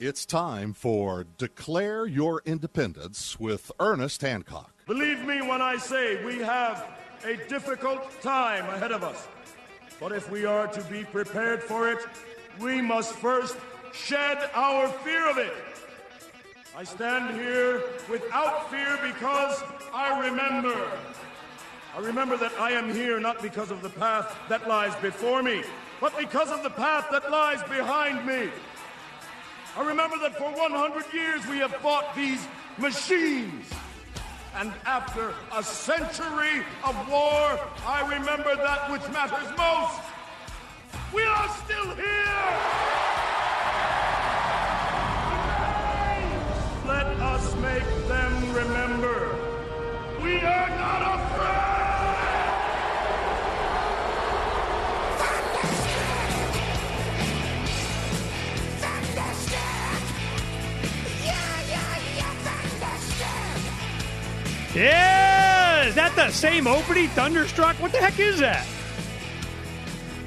It's time for Declare Your Independence with Ernest Hancock. Believe me when I say we have a difficult time ahead of us. But if we are to be prepared for it, we must first shed our fear of it. I stand here without fear because I remember that I am here not because of the path that lies before me, but because of the path that lies behind me. I remember that for 100 years we have fought these machines. And after a century of war, I remember that which matters most. We are still here! Let us make them remember. We are not afraid! Yeah! Is that the same opening, Thunderstruck? What the heck is that?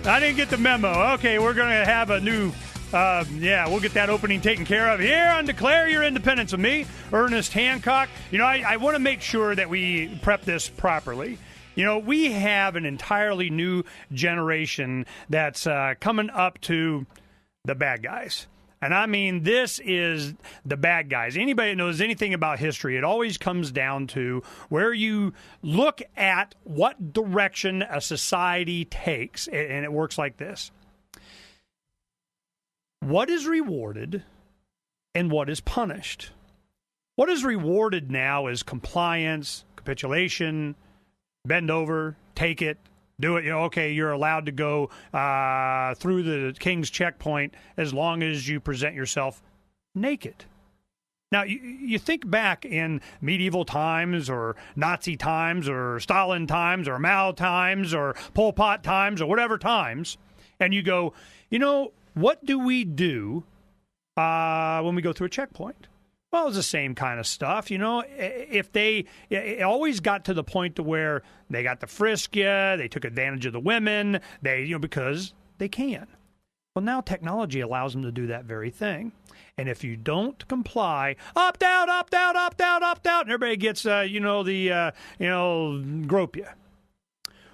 I didn't get the memo. Okay, we're going to have a new, we'll get that opening taken care of here on Declare Your Independence with me, Ernest Hancock. You know, I want to make sure that we prep this properly. You know, we have an entirely new generation that's coming up to the bad guys. And I mean, this is the bad guys. Anybody that knows anything about history, it always comes down to where you look at what direction a society takes. And it works like this. What is rewarded and what is punished? What is rewarded now is compliance, capitulation, bend over, take it. Do it, you know, okay, you're allowed to go through the King's checkpoint as long as you present yourself naked. Now, you think back in medieval times or Nazi times or Stalin times or Mao times or Pol Pot times or whatever times, and you go, you know, what do we do when we go through a checkpoint? Well, it's the same kind of stuff, you know. If it always got to the point to where they got to frisk you, they took advantage of the women, because they can. Well, now technology allows them to do that very thing. And if you don't comply, opt out, opt out, opt out, opt out, and everybody gets, grope you.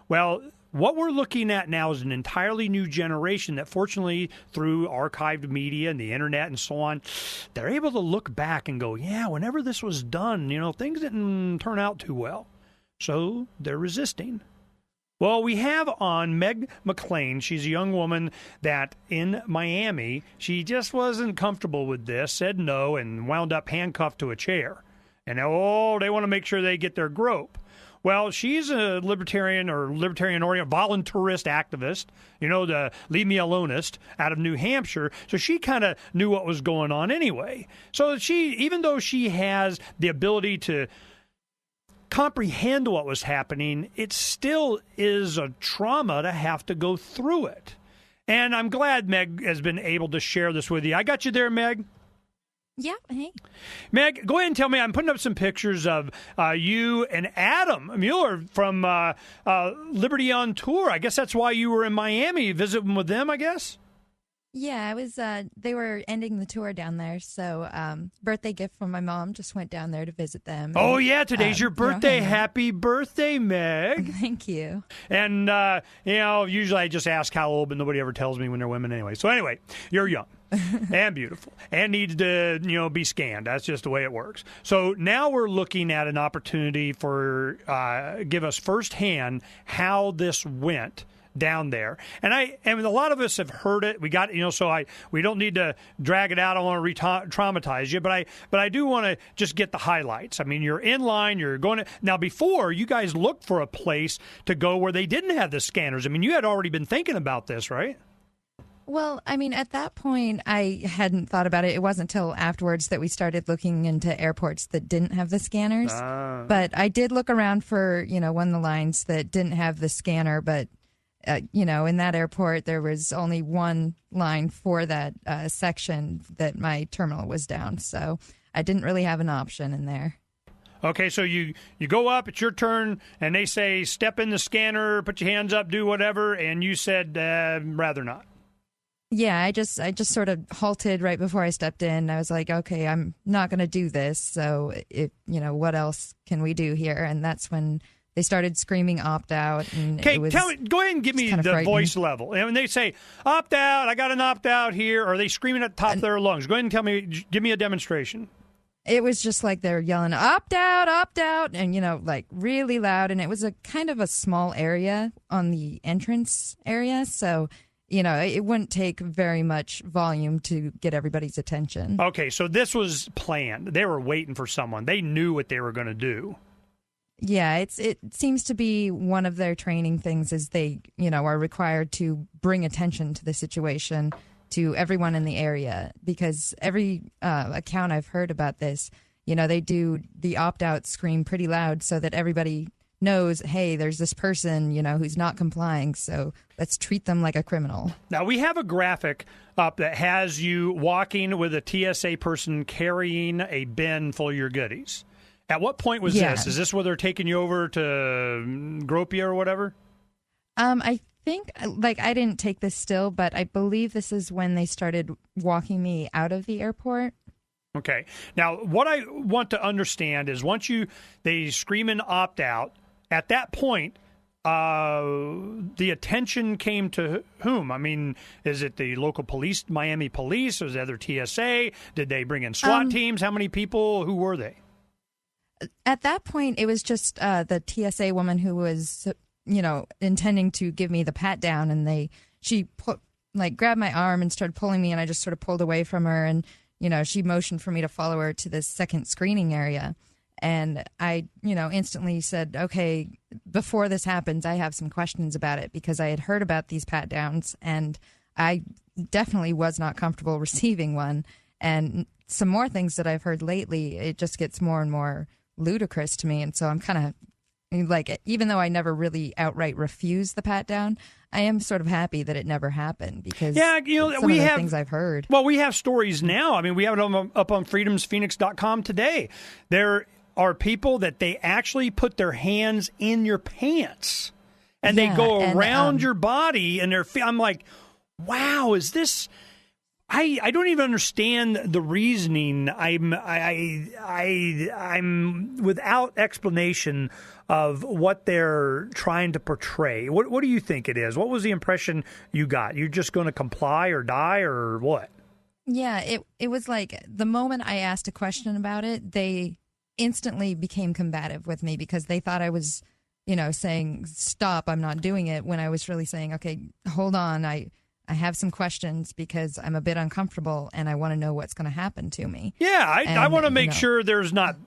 Well, what we're looking at now is an entirely new generation that, fortunately, through archived media and the internet and so on, they're able to look back and go, yeah, whenever this was done, things didn't turn out too well. So they're resisting. Well, we have on Meg McLean. She's a young woman that in Miami, she just wasn't comfortable with this, said no, and wound up handcuffed to a chair. And, they want to make sure they get their grope. Well, she's a libertarian-oriented voluntarist activist, the leave me aloneist out of New Hampshire. So she kind of knew what was going on anyway. So even though she has the ability to comprehend what was happening, it still is a trauma to have to go through it. And I'm glad Meg has been able to share this with you. I got you there, Meg. Yeah, hey. Meg, go ahead and tell me. I'm putting up some pictures of you and Adam Mueller from Liberty on Tour. I guess that's why you were in Miami visiting with them, I guess? Yeah, I was. They were ending the tour down there, so birthday gift from my mom. Just went down there to visit them. Oh, yeah, today's your birthday. Happy birthday, Meg. Thank you. And, usually I just ask how old, but nobody ever tells me when they're women anyway. So anyway, you're young. And beautiful, and needs to, be scanned. That's just the way it works. So now we're looking at an opportunity for give us firsthand how this went down there. And a lot of us have heard it. We got, we don't need to drag it out. I want to re-traumatize you, but I do want to just get the highlights. I mean, you're in line, you're going to, now before you guys looked for a place to go where they didn't have the scanners. I mean, you had already been thinking about this, right? Well, I mean, at that point, I hadn't thought about it. It wasn't until afterwards that we started looking into airports that didn't have the scanners. But I did look around for, one of the lines that didn't have the scanner. But, in that airport, there was only one line for that section that my terminal was down. So I didn't really have an option in there. Okay, so you go up, it's your turn, and they say, step in the scanner, put your hands up, do whatever, and you said, rather not. Yeah, I just sort of halted right before I stepped in. I was like, okay, I'm not going to do this. So, what else can we do here? And that's when they started screaming opt out. Okay, go ahead and give me the voice level. And when they say opt out, I got an opt out here, or are they screaming at the top of their lungs? Go ahead and give me a demonstration. It was just like they're yelling opt out, and like really loud. And it was a kind of a small area on the entrance area, so it wouldn't take very much volume to get everybody's attention. Okay, so this was planned. They were waiting for someone. They knew what they were going to do. Yeah, it seems to be one of their training things is they, are required to bring attention to the situation to everyone in the area, because every account I've heard about this, they do the opt-out scream pretty loud so that everybody knows, hey, there's this person, who's not complying, so let's treat them like a criminal. Now, we have a graphic up that has you walking with a TSA person carrying a bin full of your goodies. At what point was this? Is this where they're taking you over to grope you or whatever? I think, I didn't take this still, but I believe this is when they started walking me out of the airport. Okay. Now, what I want to understand is once they scream and opt out, at that point, the attention came to whom? I mean, is it the local police, Miami police, or is it other TSA? Did they bring in SWAT teams? How many people? Who were they? At that point, it was just the TSA woman who was, intending to give me the pat down, and she grabbed my arm and started pulling me, and I just sort of pulled away from her, and she motioned for me to follow her to this second screening area. And I, instantly said, okay, before this happens, I have some questions about it, because I had heard about these pat downs and I definitely was not comfortable receiving one. And some more things that I've heard lately, it just gets more and more ludicrous to me. And so I'm kind of even though I never really outright refused the pat down, I am sort of happy that it never happened, because some of the things I've heard. Well, we have stories now. I mean, we have it up on freedomsphoenix.com today. There are people that they actually put their hands in your pants and they go around your body, and I'm like, wow, is this? I don't even understand the reasoning. I'm without explanation of what they're trying to portray. What do you think it is? What was the impression you got? You're just going to comply or die, or what? Yeah, it was like the moment I asked a question about it, they instantly became combative with me, because they thought I was, saying, stop, I'm not doing it, when I was really saying, okay, hold on, I have some questions because I'm a bit uncomfortable and I want to know what's going to happen to me. Yeah, I want to make sure there's not,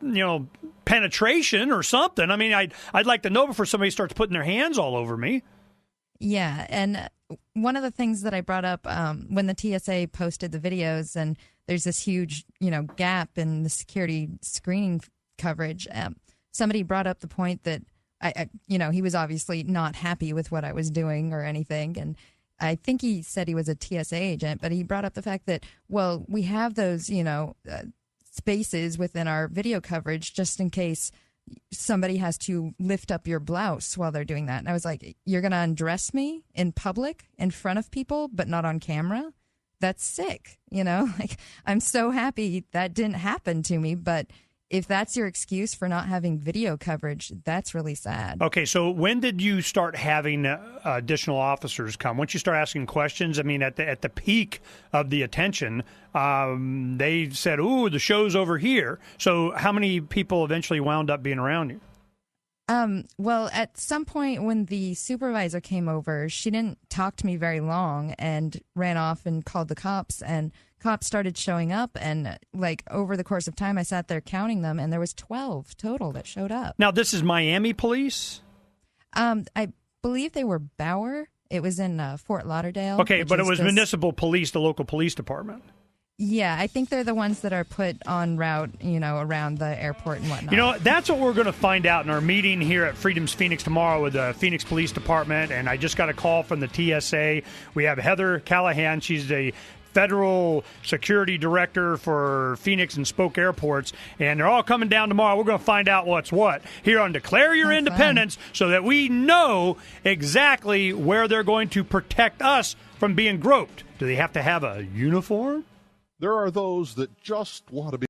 penetration or something. I mean, I'd like to know before somebody starts putting their hands all over me. Yeah, and one of the things that I brought up when the TSA posted the videos, and there's this huge, gap in the security screening coverage, somebody brought up the point that he was obviously not happy with what I was doing or anything, and I think he said he was a TSA agent, but he brought up the fact that, well, we have those, spaces within our video coverage just in case somebody has to lift up your blouse while they're doing that. And I was like, you're going to undress me in public in front of people, but not on camera? That's sick. I'm so happy that didn't happen to me, but if that's your excuse for not having video coverage, that's really sad. Okay, so when did you start having additional officers come? Once you start asking questions, I mean, at the peak of the attention, they said, ooh, the show's over here. So how many people eventually wound up being around you? Well, at some point when the supervisor came over, she didn't talk to me very long and ran off and called the cops, and cops started showing up, and over the course of time I sat there counting them, and there was 12 total that showed up. Now, this is Miami police? I believe they were Bauer. It was in Fort Lauderdale. Okay, but it was municipal police, the local police department. Yeah, I think they're the ones that are put on route, around the airport and whatnot. That's what we're going to find out in our meeting here at Freedom's Phoenix tomorrow with the Phoenix Police Department. And I just got a call from the TSA. We have Heather Callahan. She's the federal security director for Phoenix and Spoke airports, and they're all coming down tomorrow. We're going to find out what's what here on Declare Your Independence so that we know exactly where they're going to protect us from being groped. Do they have to have a uniform? There are those that just want to be